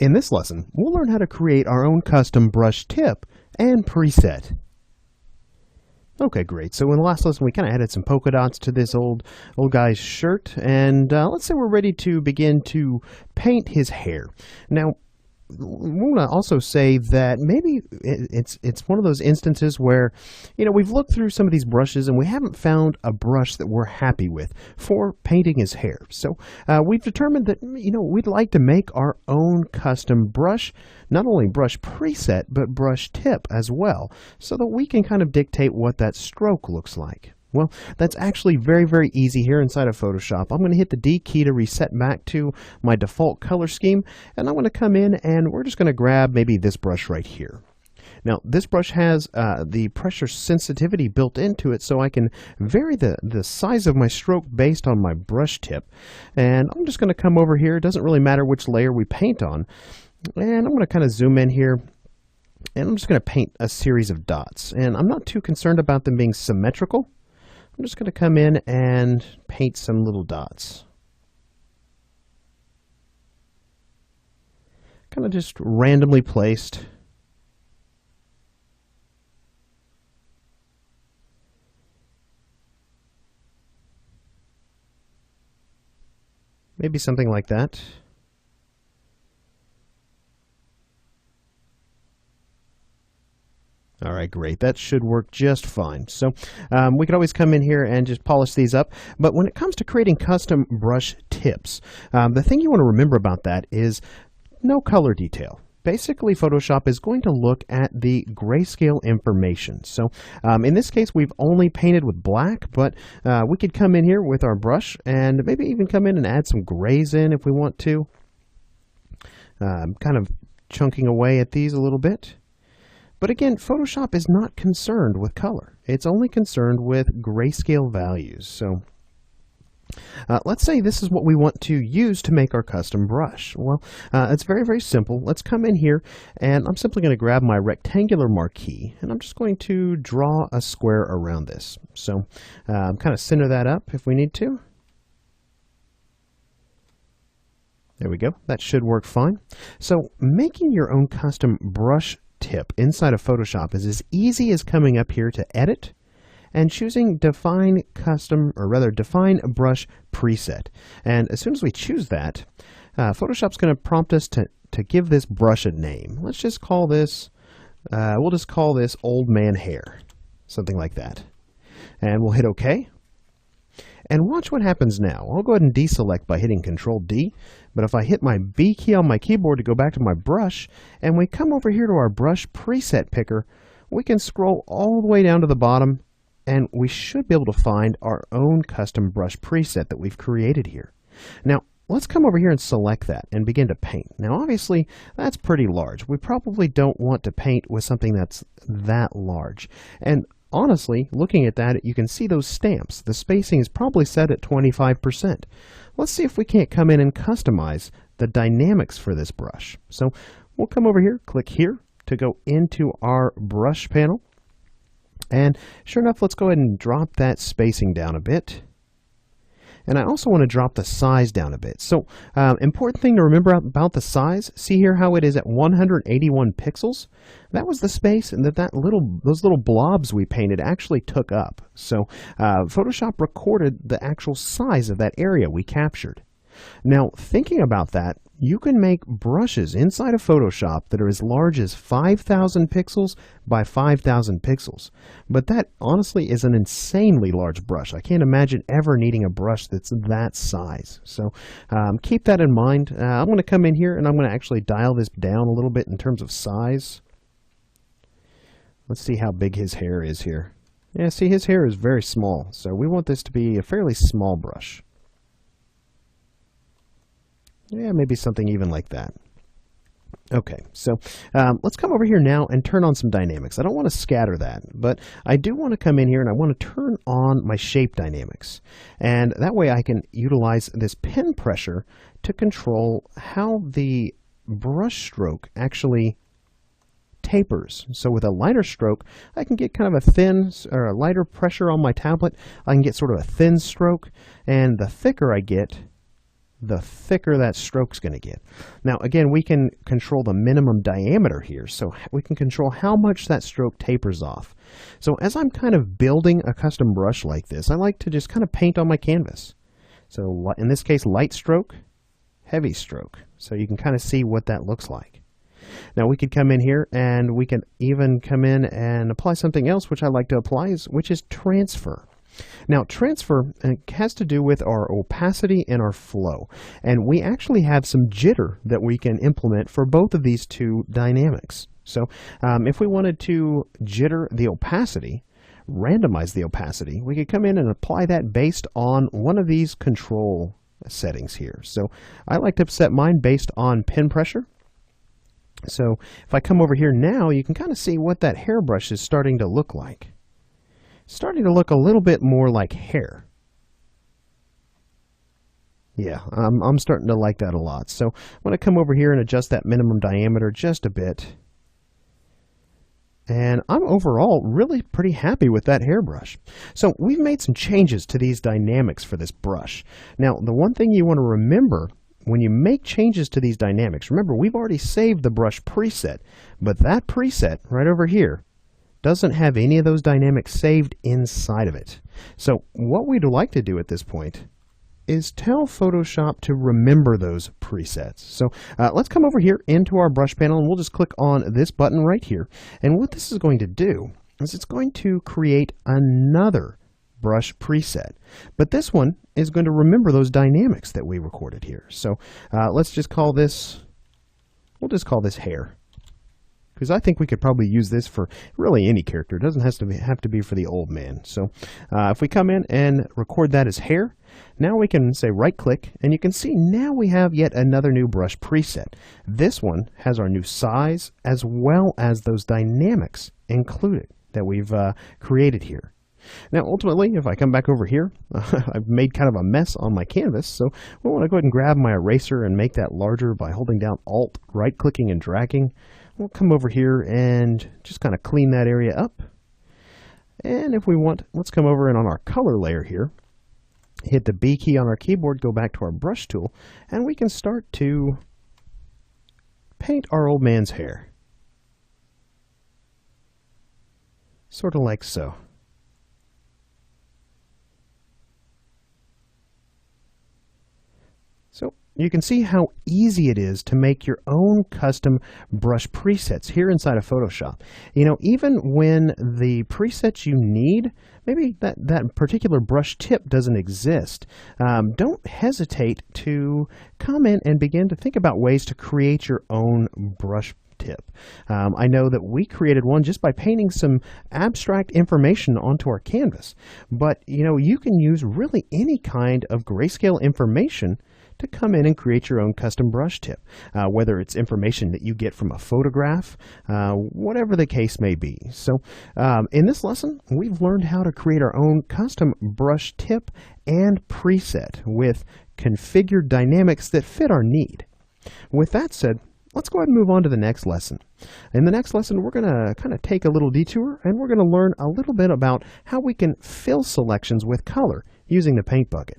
In this lesson, we'll learn how to create our own custom brush tip and preset. Okay, great. So in the last lesson, we kind of added some polka dots to this old guy's shirt, and let's say we're ready to begin to paint his hair. Now, I want to also say that maybe it's one of those instances where, we've looked through some of these brushes and we haven't found a brush that we're happy with for painting his hair. So we've determined that, we'd like to make our own custom brush, not only brush preset, but brush tip as well, so that we can kind of dictate what that stroke looks like. Well, that's actually very, very easy here inside of Photoshop. I'm going to hit the D key to reset back to my default color scheme, and I'm going to come in and we're just going to grab maybe this brush right here. Now, this brush has the pressure sensitivity built into it, so I can vary the size of my stroke based on my brush tip. And I'm just going to come over here. It doesn't really matter which layer we paint on. And I'm going to kind of zoom in here. And I'm just going to paint a series of dots. And I'm not too concerned about them being symmetrical. I'm just going to come in and paint some little dots. Kind of just randomly placed. Maybe something like that. All right, great. That should work just fine. So we could always come in here and just polish these up. But when it comes to creating custom brush tips, the thing you want to remember about that is no color detail. Basically, Photoshop is going to look at the grayscale information. So in this case, we've only painted with black, but we could come in here with our brush and maybe even come in and add some grays in if we want to. Kind of chunking away at these a little bit. But again, Photoshop is not concerned with color. It's only concerned with grayscale values. So let's say this is what we want to use to make our custom brush. Well, it's very, very simple. Let's come in here, and I'm simply going to grab my rectangular marquee, and I'm just going to draw a square around this. So kind of center that up if we need to. There we go. That should work fine. So making your own custom brush tip inside of Photoshop is as easy as coming up here to Edit and choosing Define Custom, or rather Define Brush Preset. And as soon as we choose that, Photoshop's going to prompt us to give this brush a name. Let's just call this, we'll just call this Old Man Hair, something like that. And we'll hit OK. And watch what happens now. I'll go ahead and deselect by hitting Control D, but if I hit my B key on my keyboard to go back to my brush, and we come over here to our brush preset picker, we can scroll all the way down to the bottom, and we should be able to find our own custom brush preset that we've created here. Now, let's come over here and select that and begin to paint. Now, obviously, that's pretty large. We probably don't want to paint with something that's that large. And honestly, looking at that, you can see those stamps. The spacing is probably set at 25%. Let's see if we can't come in and customize the dynamics for this brush. So we'll come over here, click here to go into our brush panel. And sure enough, let's go ahead and drop that spacing down a bit. And I also want to drop the size down a bit. So important thing to remember about the size, see here how it is at 181 pixels? That was the space and those little blobs we painted actually took up. So Photoshop recorded the actual size of that area we captured. Now, thinking about that, you can make brushes inside of Photoshop that are as large as 5,000 pixels by 5,000 pixels. But that, honestly, is an insanely large brush. I can't imagine ever needing a brush that's that size. So keep that in mind. I'm going to come in here and I'm going to actually dial this down a little bit in terms of size. Let's see how big his hair is here. Yeah, see, his hair is very small. So we want this to be a fairly small brush. Yeah, maybe something even like that. Okay, so let's come over here now and turn on some dynamics. I don't want to scatter that, but I do want to come in here and I want to turn on my shape dynamics. And that way I can utilize this pen pressure to control how the brush stroke actually tapers. So with a lighter stroke, I can get kind of a thin or a lighter pressure on my tablet. I can get sort of a thin stroke, and the thicker I get, the thicker that stroke's going to get. Now, again, we can control the minimum diameter here, so we can control how much that stroke tapers off. So as I'm kind of building a custom brush like this, I like to just kind of paint on my canvas. So in this case, light stroke, heavy stroke. So you can kind of see what that looks like. Now we could come in here and we can even come in and apply something else which I like to apply, which is transfer. Now transfer has to do with our opacity and our flow, and we actually have some jitter that we can implement for both of these two dynamics. So if we wanted to jitter the opacity, randomize the opacity, we could come in and apply that based on one of these control settings here. So I like to set mine based on pen pressure. So if I come over here now, you can kind of see what that hairbrush is starting to look like. It's starting to look a little bit more like hair. Yeah, I'm starting to like that a lot. So I'm going to come over here and adjust that minimum diameter just a bit. And I'm overall really pretty happy with that hairbrush. So we've made some changes to these dynamics for this brush. Now, the one thing you want to remember when you make changes to these dynamics, remember we've already saved the brush preset, but that preset right over here doesn't have any of those dynamics saved inside of it. So what we'd like to do at this point is tell Photoshop to remember those presets. So let's come over here into our brush panel, and we'll just click on this button right here. And what this is going to do is it's going to create another brush preset. But this one is going to remember those dynamics that we recorded here. So let's just call this, we'll just call this hair, because I think we could probably use this for really any character. It doesn't have to be for the old man. So if we come in and record that as hair, now we can say right click, and you can see now we have yet another new brush preset. This one has our new size as well as those dynamics included that we've created here. Now ultimately, if I come back over here, I've made kind of a mess on my canvas, so I want to go ahead and grab my eraser and make that larger by holding down Alt, right clicking and dragging. We'll come over here and just kind of clean that area up. And if we want, let's come over and on our color layer here, hit the B key on our keyboard, go back to our brush tool, and we can start to paint our old man's hair. Sort of like so. So you can see how easy it is to make your own custom brush presets here inside of Photoshop. You know, even when the presets you need, maybe that particular brush tip doesn't exist, don't hesitate to come in and begin to think about ways to create your own brush tip. I know that we created one just by painting some abstract information onto our canvas, but you know, you can use really any kind of grayscale information to come in and create your own custom brush tip, whether it's information that you get from a photograph, whatever the case may be. So in this lesson, we've learned how to create our own custom brush tip and preset with configured dynamics that fit our need. With that said, let's go ahead and move on to the next lesson. In the next lesson, we're going to kind of take a little detour, and we're going to learn a little bit about how we can fill selections with color using the paint bucket.